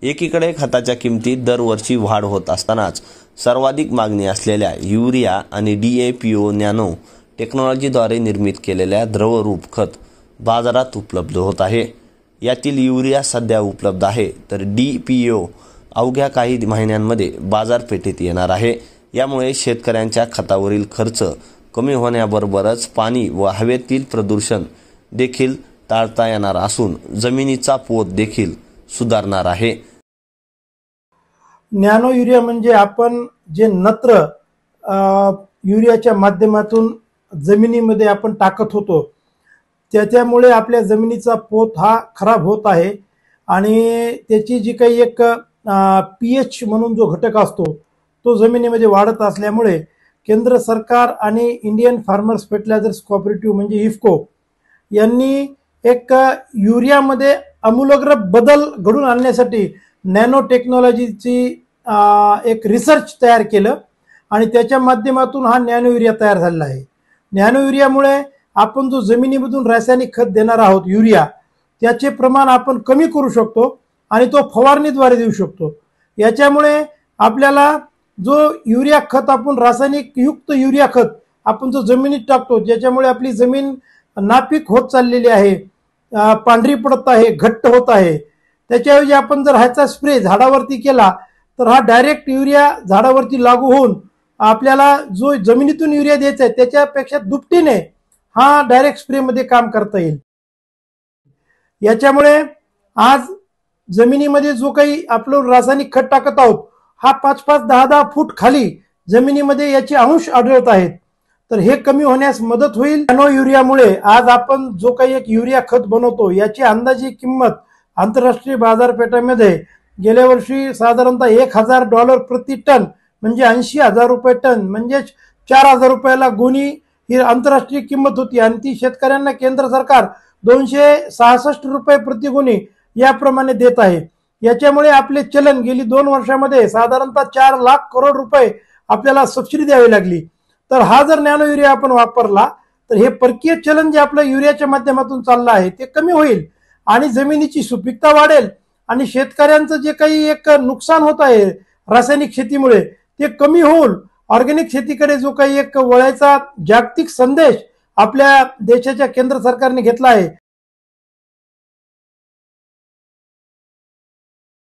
एकीकडे खताच्या किमतीत दरवर्षी वाढ होत असतानाच सर्वाधिक मागणी असलेल्या युरिया आणि DAPO नॅनो टेक्नॉलॉजीद्वारे निर्मित केलेल्या द्रवरूप खत बाजारात उपलब्ध होत आहे। यातील युरिया सध्या उपलब्ध आहे तर DAPO अवघ्या काही महिन्यांमध्ये बाजारपेठेत येणार आहे। यामुळे शेतकऱ्यांच्या खतावरील खर्च कमी होण्याबरोबरच पाणी व हवेतील प्रदूषण देखील टाळता येणार असून जमिनीचा पोत देखील सुधारणार आहे। नॅनो युरिया म्हणजे आपण जे नत्र युरियाच्या माध्यमातून जमिनीमध्ये आपण टाकत होतो त्याच्यामुळे आपल्या जमिनीचा पोत हा खराब होत आहे आणि त्याची जी काही एक pH म्हणून जो घटक असतो तो जमिनीमध्ये वाढत असल्यामुळे केंद्र सरकार आणि इंडियन फार्मर्स फर्टिलायझर्स कोऑपरेटिव्ह म्हणजे इफको यांनी एक युरियामध्ये आमूलाग्र बदल घडून आणण्यासाठी नॅनो टेक्नॉलॉजीची एक रिसर्च तयार केलं आणि त्याच्या माध्यमातून हा नॅनो युरिया तयार झालेला आहे। नॅनो युरियामुळे आपण जो जमिनीमधून रासायनिक खत देणार आहोत युरिया त्याचे प्रमाण आपण कमी करू शकतो आणि तो फवारणीद्वारे देऊ शकतो। याच्यामुळे आपल्याला जो युरिया खत आपण रासायनिक युक्त युरिया खत आपण जो जमिनीत टाकतो ज्याच्यामुळे आपली जमीन नापीक होत चाललेली आहे, पांढरी पडत आहे, घट्ट होत आहे, त्याच्याऐवजी आपण जर ह्याचा स्प्रे झाडावरती केला तर हा डायरेक्ट युरिया झाडावरती लागू होऊन आपल्याला जो जमिनीतून युरिया द्यायचा आहे त्याच्यापेक्षा दुपटीने हा डायरेक्ट स्प्रे मध्ये काम करता येईल। याच्यामुळे आज जमिनीमध्ये जो काही आपण रासायनिक खत टाकत आहोत हा 5-5, 10-10 फूट खाली जमिनीमध्ये याचे अंश आढळत आहेत, तर हे कमी होण्यास मदत होईल। नॅनो युरियामुळे आज आपण जो काही एक युरिया खत बनवतो याची अंदाजी किंमत आंतरराष्ट्रीय बाजारपेठामध्ये गेल्या वर्षी साधारणतः $1000 प्रति टन म्हणजे 80,000 रुपये टन म्हणजे 4,000 रुपयाला गोणी ही आंतरराष्ट्रीय किंमत होती आणि ती शेतकऱ्यांना केंद्र सरकार 266 रुपये प्रति गोणी याप्रमाणे देत आहे। याच्यामुळे आपले चलन गेली 2 वर्षामध्ये साधारणतः 4 लाख करोड रुपये आपल्याला सबसिडी द्यावी लागली। तर हा जर नॅनो युरिया आपण वापरला तर हे परकीय चलन जे आपलं युरियाच्या माध्यमातून चाललं आहे ते कमी होईल आणि जमिनीची सुपीकता वाढेल आणि शेतकऱ्यांचं जे काही एक नुकसान होत आहे रासायनिक शेतीमुळे ते कमी होईल। ऑर्गॅनिक शेतीकडे जो काही एक वळायचा जागतिक संदेश आपल्या देशाच्या केंद्र सरकारने घेतला आहे